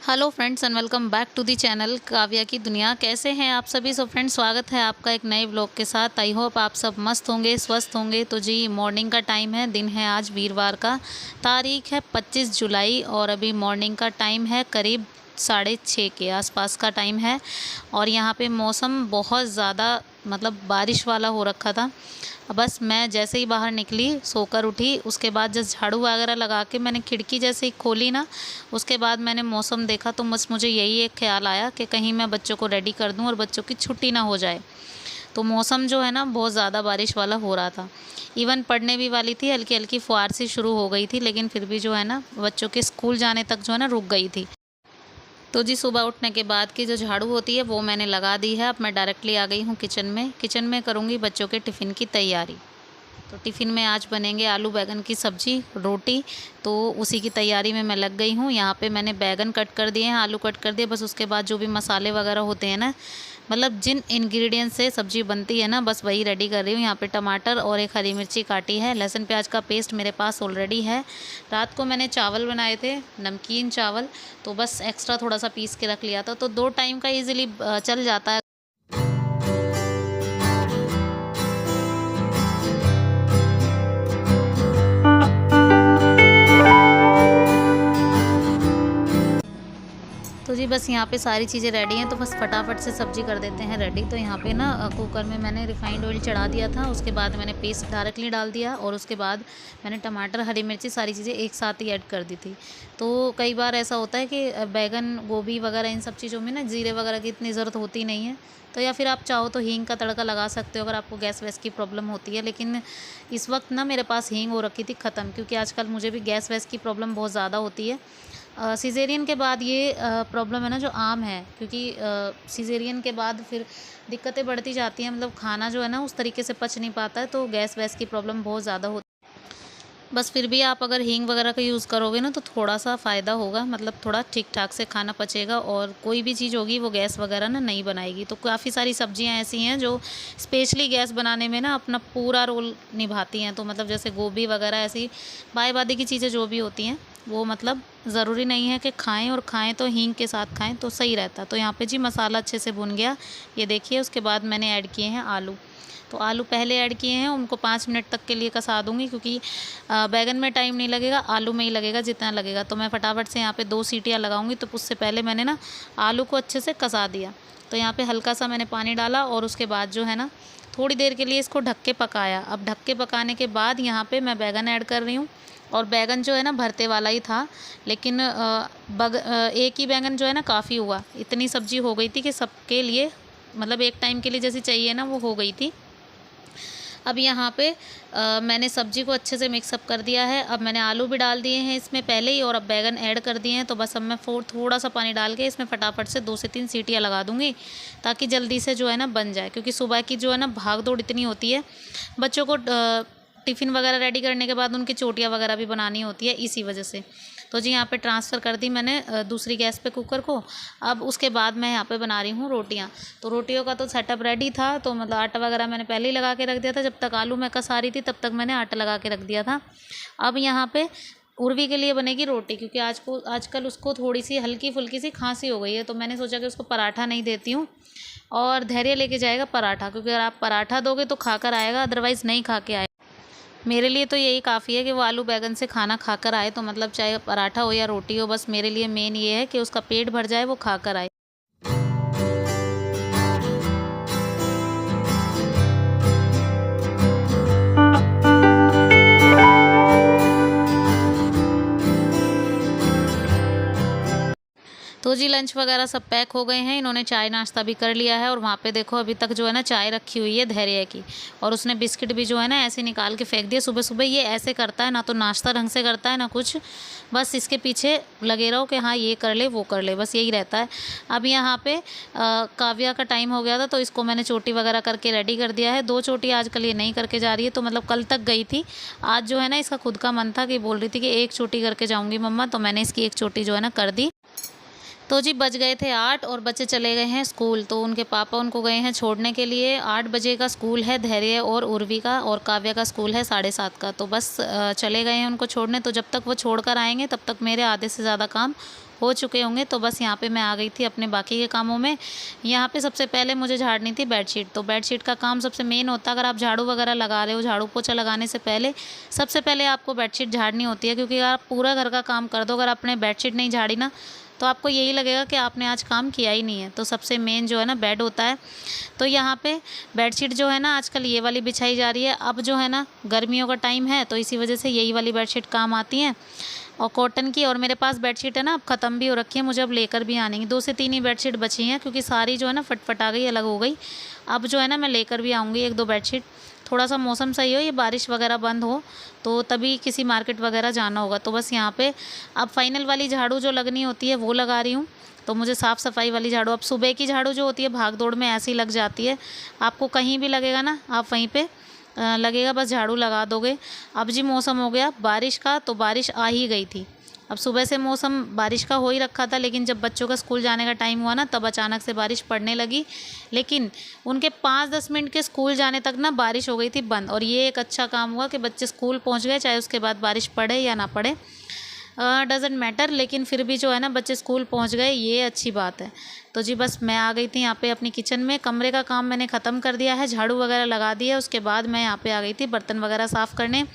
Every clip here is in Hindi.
Hello friends and welcome back to the channel Kavya की दुनिया। कैसे हैं आप सभी? सो फ्रेंड्स, स्वागत है आपका एक नए व्लॉग के साथ। आई होप आप सब मस्त होंगे, स्वस्थ होंगे। तो जी, मॉर्निंग का टाइम है, दिन है आज वीरवार का, तारीख है 25 जुलाई और अभी मॉर्निंग का टाइम है करीब 6:30 के आसपास का टाइम है। और यहाँ पे मौसम बहुत ज़्यादा बारिश वाला हो रखा था। बस मैं जैसे ही बाहर निकली, सोकर उठी, उसके बाद जस्ट झाड़ू वगैरह लगा के मैंने खिड़की जैसे ही खोली ना, उसके बाद मैंने मौसम देखा तो बस मुझे यही एक ख्याल आया कि कहीं मैं बच्चों को रेडी कर दूं और बच्चों की छुट्टी ना हो जाए। तो मौसम जो है ना बहुत ज़्यादा बारिश वाला हो रहा था। इवन पड़ने भी वाली थी, हल्की हल्की फुहार सी शुरू हो गई थी, लेकिन फिर भी जो है ना बच्चों के स्कूल जाने तक जो है ना रुक गई थी। तो जी, सुबह उठने के बाद की जो झाड़ू होती है वो मैंने लगा दी है। अब मैं डायरेक्टली आ गई हूँ किचन में करूँगी बच्चों के टिफ़िन की तैयारी। तो टिफ़िन में आज बनेंगे आलू बैंगन की सब्ज़ी, रोटी। तो उसी की तैयारी में मैं लग गई हूँ। यहाँ पे मैंने बैंगन कट कर दिए हैं, आलू कट कर दिए। बस उसके बाद जो भी मसाले वगैरह होते हैं ना, जिन इंग्रेडिएंट्स से सब्ज़ी बनती है ना, बस वही रेडी कर रही हूँ। यहाँ पे टमाटर और एक हरी मिर्ची काटी है, लहसुन प्याज का पेस्ट मेरे पास ऑलरेडी है। रात को मैंने चावल बनाए थे, नमकीन चावल, तो बस एक्स्ट्रा थोड़ा सा पीस के रख लिया था, तो 2 टाइम का ईज़िली चल जाता है। तो जी, बस यहाँ पे सारी चीज़ें रेडी हैं, तो बस फटाफट से सब्ज़ी कर देते हैं रेडी। तो यहाँ पे ना कुकर में मैंने रिफ़ाइंड ऑयल चढ़ा दिया था, उसके बाद मैंने पेस्ट डायरेक्टली डाल दिया और उसके बाद मैंने टमाटर, हरी मिर्ची, सारी चीज़ें एक साथ ही ऐड कर दी थी। तो कई बार ऐसा होता है कि बैंगन, गोभी वगैरह इन सब चीज़ों में ना ज़ीरे वगैरह की इतनी ज़रूरत होती नहीं है। तो या फिर आप चाहो तो हींग का तड़का लगा सकते हो अगर आपको गैस वैस की प्रॉब्लम होती है। लेकिन इस वक्त ना मेरे पास हींग हो रखी थी ख़त्म, क्योंकि आजकल मुझे भी गैस वैस की प्रॉब्लम बहुत ज़्यादा होती है। सिज़ेरियन के बाद ये प्रॉब्लम है ना जो आम है, क्योंकि सिज़ेरियन के बाद फिर दिक्कतें बढ़ती जाती हैं। खाना जो है ना उस तरीके से पच नहीं पाता है, तो गैस वैस की प्रॉब्लम बहुत ज़्यादा होती है। बस फिर भी आप अगर हींग वगैरह का यूज़ करोगे ना तो थोड़ा सा फ़ायदा होगा, थोड़ा ठीक ठाक से खाना पचेगा और कोई भी चीज़ होगी वो गैस वगैरह ना नहीं बनाएगी। तो काफ़ी सारी सब्जियां ऐसी हैं जो स्पेशली गैस बनाने में ना अपना पूरा रोल निभाती हैं। तो जैसे गोभी वगैरह, ऐसी बाय बादी की चीज़ें जो भी होती हैं वो ज़रूरी नहीं है कि खाएं, और खाएं तो हींग के साथ खाएं तो सही रहता। तो यहाँ पे जी मसाला अच्छे से भुन गया, ये देखिए। उसके बाद मैंने ऐड किए हैं आलू। तो आलू पहले ऐड किए हैं, उनको 5 मिनट तक के लिए कसा दूंगी, क्योंकि बैगन में टाइम नहीं लगेगा, आलू में ही लगेगा जितना लगेगा। तो मैं फटाफट से यहाँ पे 2 सीटियाँ लगाऊंगी। तो उससे पहले मैंने ना आलू को अच्छे से कसा दिया। तो यहाँ पे हल्का सा मैंने पानी डाला और उसके बाद जो है ना थोड़ी देर के लिए इसको ढक के पकाया। अब ढक के पकाने के बाद यहाँ पर मैं बैगन ऐड कर रही हूँ। और बैगन जो है ना भरते वाला ही था, लेकिन एक ही बैगन जो है ना काफ़ी हुआ। इतनी सब्जी हो गई थी कि सबके लिए एक टाइम के लिए जैसी चाहिए ना वो हो गई थी। अब यहाँ पे मैंने सब्ज़ी को अच्छे से मिक्सअप कर दिया है। अब मैंने आलू भी डाल दिए हैं इसमें पहले ही, और अब बैगन ऐड कर दिए हैं। तो बस अब मैं थोड़ा सा पानी डाल के इसमें फटाफट से 2 से 3 सीटियाँ लगा दूँगी, ताकि जल्दी से जो है ना बन जाए। क्योंकि सुबह की जो है ना भाग दौड़ इतनी होती है, बच्चों को टिफ़िन वगैरह रेडी करने के बाद उनकी चोटियाँ वगैरह भी बनानी होती है, इसी वजह से। तो जी, यहाँ पे ट्रांसफ़र कर दी मैंने दूसरी गैस पे कुकर को। अब उसके बाद मैं यहाँ पे बना रही हूँ रोटियाँ। तो रोटियों का तो सेटअप रेडी था, तो आटा वगैरह मैंने पहले ही लगा के रख दिया था। जब तक आलू मैं कसा रही थी तब तक मैंने आटा लगा के रख दिया था। अब यहाँ पे उर्वी के लिए बनेगी रोटी, क्योंकि आजकल उसको थोड़ी सी हल्की फुल्की सी खांसी हो गई है। तो मैंने सोचा कि उसको पराठा नहीं देती हूँ, और धैर्य लेके जाएगा पराठा, क्योंकि अगर आप पराठा दोगे तो खाकर आएगा, अदरवाइज़ नहीं खा के आएगा। मेरे लिए तो यही काफ़ी है कि वो आलू बैंगन से खाना खाकर आए। तो चाहे पराठा हो या रोटी हो, बस मेरे लिए मेन ये है कि उसका पेट भर जाए, वो खाकर आए। तो जी लंच वगैरह सब पैक हो गए हैं, इन्होंने चाय नाश्ता भी कर लिया है और वहाँ पे देखो अभी तक जो है ना चाय रखी हुई है धैर्य की, और उसने बिस्किट भी जो है ना ऐसे निकाल के फेंक दिया। सुबह सुबह ये ऐसे करता है, ना तो नाश्ता ढंग से करता है ना कुछ, बस इसके पीछे लगे रहो कि हाँ ये कर ले वो कर ले, बस यही रहता है। अब यहाँ पे काव्या का टाइम हो गया था तो इसको मैंने चोटी वगैरह करके रेडी कर दिया है। 2 चोटी आजकल ये नहीं करके जा रही है, तो मतलब कल तक गई थी, आज जो है ना इसका खुद का मन था कि बोल रही थी कि 1 चोटी करके जाऊँगी मम्मा, तो मैंने इसकी 1 चोटी जो है ना कर दी। तो जी बज गए थे 8 और बच्चे चले गए हैं स्कूल, तो उनके पापा उनको गए हैं छोड़ने के लिए। 8 बजे का स्कूल है धैर्य और उर्वी का, और काव्या का स्कूल है 7:30 का, तो बस चले गए हैं उनको छोड़ने। तो जब तक वो छोड़ कर आएंगे तब तक मेरे आधे से ज़्यादा काम हो चुके होंगे। तो बस यहाँ पे मैं आ गई थी अपने बाकी के कामों में। यहाँ पे सबसे पहले मुझे झाड़नी थी बेडशीट, तो बेडशीट का काम सबसे मेन होता है। अगर आप झाड़ू वगैरह लगा रहे हो, झाड़ू पोछा लगाने से पहले सबसे पहले आपको बेडशीट झाड़नी होती है, क्योंकि अगर आप पूरा घर का काम कर दो, अगर आपने बेडशीट नहीं झाड़ी ना तो आपको यही लगेगा कि आपने आज काम किया ही नहीं है। तो सबसे मेन जो है ना बेड होता है। तो यहाँ पे बेडशीट जो है ना आजकल ये वाली बिछाई जा रही है। अब जो है ना गर्मियों का टाइम है तो इसी वजह से यही वाली बेडशीट काम आती हैं, और कॉटन की। और मेरे पास बेडशीट है ना अब ख़त्म भी हो रखी है, मुझे अब लेकर भी आनी है। 2 से 3 ही बेडशीट बची हैं, क्योंकि सारी जो है ना फटफटा गई, अलग हो गई। अब जो है ना मैं लेकर भी आऊँगी 1-2 बेडशीट। थोड़ा सा मौसम सही हो, ये बारिश वगैरह बंद हो, तो तभी किसी मार्केट वगैरह जाना होगा। तो बस यहाँ पे अब फाइनल वाली झाड़ू जो लगनी होती है वो लगा रही हूँ। तो मुझे साफ़ सफाई वाली झाड़ू, अब सुबह की झाड़ू जो होती है भाग दौड़ में ऐसी लग जाती है, आपको कहीं भी लगेगा ना आप वहीं पे लगेगा, बस झाड़ू लगा दोगे। अब जी मौसम हो गया बारिश का, तो बारिश आ ही गई थी। अब सुबह से मौसम बारिश का हो ही रखा था, लेकिन जब बच्चों का स्कूल जाने का टाइम हुआ ना तब अचानक से बारिश पड़ने लगी। लेकिन उनके 5-10 मिनट के स्कूल जाने तक ना बारिश हो गई थी बंद, और ये एक अच्छा काम हुआ कि बच्चे स्कूल पहुंच गए, चाहे उसके बाद बारिश पड़े या ना पड़े, डजेंट मैटर, लेकिन फिर भी जो है ना बच्चे स्कूल पहुंच गए, ये अच्छी बात है। तो जी बस मैं आ गई थी यहाँ पे अपनी किचन में। कमरे का काम मैंने ख़त्म कर दिया है, झाड़ू वगैरह लगा दिया, उसके बाद मैं यहाँ पे आ गई थी बर्तन वगैरह साफ़ करने।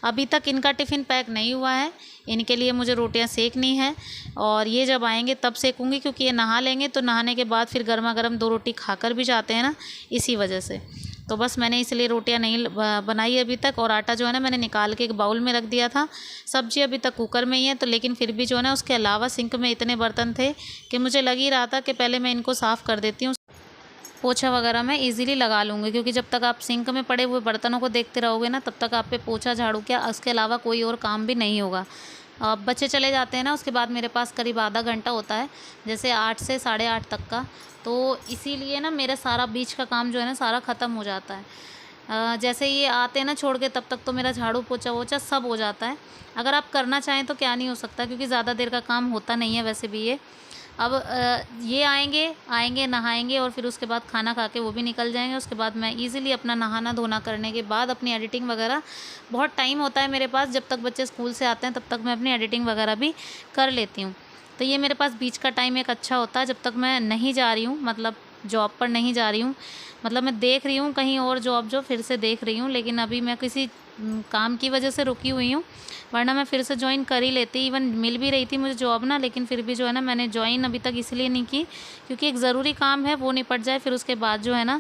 अभी तक इनका टिफ़िन पैक नहीं हुआ है, इनके लिए मुझे रोटियां सेकनी है, और ये जब आएंगे तब सेकूंगी, क्योंकि ये नहा लेंगे तो नहाने के बाद फिर गर्मा गर्म 2 रोटी खाकर भी जाते हैं ना, इसी वजह से। तो बस मैंने इसलिए रोटियां नहीं बनाई अभी तक, और आटा जो है ना मैंने निकाल के एक बाउल में रख दिया था। सब्जी अभी तक कुकर में ही है, तो लेकिन फिर भी जो है ना उसके अलावा सिंक में इतने बर्तन थे कि मुझे लग ही रहा था कि पहले मैं इनको साफ़ कर देती हूँ, पोछा वगैरह मैं इजीली लगा लूँगी। क्योंकि जब तक आप सिंक में पड़े हुए बर्तनों को देखते रहोगे ना तब तक आप पे पोछा झाड़ू क्या उसके अलावा कोई और काम भी नहीं होगा। बच्चे चले जाते हैं ना उसके बाद मेरे पास करीब आधा घंटा होता है, जैसे 8 से 8:30 तक का, तो इसीलिए ना मेरा सारा बीच का काम जो है ना सारा ख़त्म हो जाता है। जैसे ये आते हैं ना छोड़ के तब तक तो मेरा झाड़ू पोछा वोछा सब हो जाता है। अगर आप करना चाहें तो क्या नहीं हो सकता, क्योंकि ज़्यादा देर का काम होता नहीं है वैसे भी ये। अब ये आएंगे नहाएंगे और फिर उसके बाद खाना खा के वो भी निकल जाएंगे। उसके बाद मैं इजीली अपना नहाना धोना करने के बाद अपनी एडिटिंग वगैरह, बहुत टाइम होता है मेरे पास, जब तक बच्चे स्कूल से आते हैं तब तक मैं अपनी एडिटिंग वगैरह भी कर लेती हूँ। तो ये मेरे पास बीच का टाइम एक अच्छा होता है, जब तक मैं नहीं जा रही हूँ, मतलब जॉब पर नहीं जा रही हूँ, मतलब मैं देख रही हूँ कहीं और जॉब जो फिर से देख रही हूँ, लेकिन अभी मैं किसी काम की वजह से रुकी हुई हूँ, वरना मैं फिर से ज्वाइन कर ही लेती। इवन मिल भी रही थी मुझे जॉब ना, लेकिन फिर भी जो है ना मैंने ज्वाइन अभी तक इसलिए नहीं की क्योंकि एक ज़रूरी काम है वो निपट जाए, फिर उसके बाद जो है ना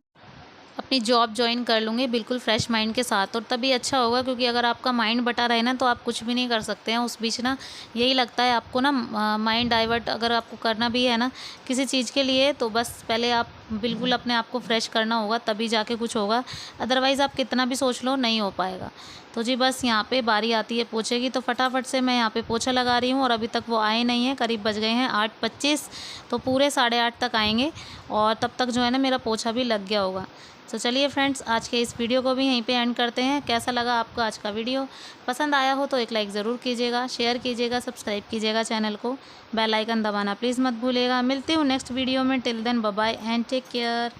अपनी जॉब ज्वाइन कर लूँगी बिल्कुल फ्रेश माइंड के साथ, और तभी अच्छा होगा। क्योंकि अगर आपका माइंड बटा रहे ना तो आप कुछ भी नहीं कर सकते हैं उस बीच ना। यही लगता है आपको ना माइंड डाइवर्ट अगर आपको करना भी है ना किसी चीज़ के लिए, तो बस पहले आप बिल्कुल अपने आप को फ्रेश करना होगा, तभी जाके कुछ होगा। अदरवाइज़ आप कितना भी सोच लो नहीं हो पाएगा। तो जी बस यहाँ पे बारी आती है पोछे की, तो फटाफट से मैं यहाँ पे पोछा लगा रही हूँ, और अभी तक वो आए नहीं हैं। करीब बज गए हैं 8:25, तो पूरे 8:30 तक आएंगे, और तब तक जो है ना मेरा पोछा भी लग गया होगा। तो चलिए फ्रेंड्स, आज के इस वीडियो को भी यहीं पे एंड करते हैं। कैसा लगा आपको आज का वीडियो? पसंद आया हो तो एक लाइक ज़रूर कीजिएगा, शेयर कीजिएगा, सब्सक्राइब कीजिएगा चैनल को, बेल आइकन दबाना प्लीज़ मत भूलिएगा। मिलती हूँ नेक्स्ट वीडियो में। Till then bye bye and take care.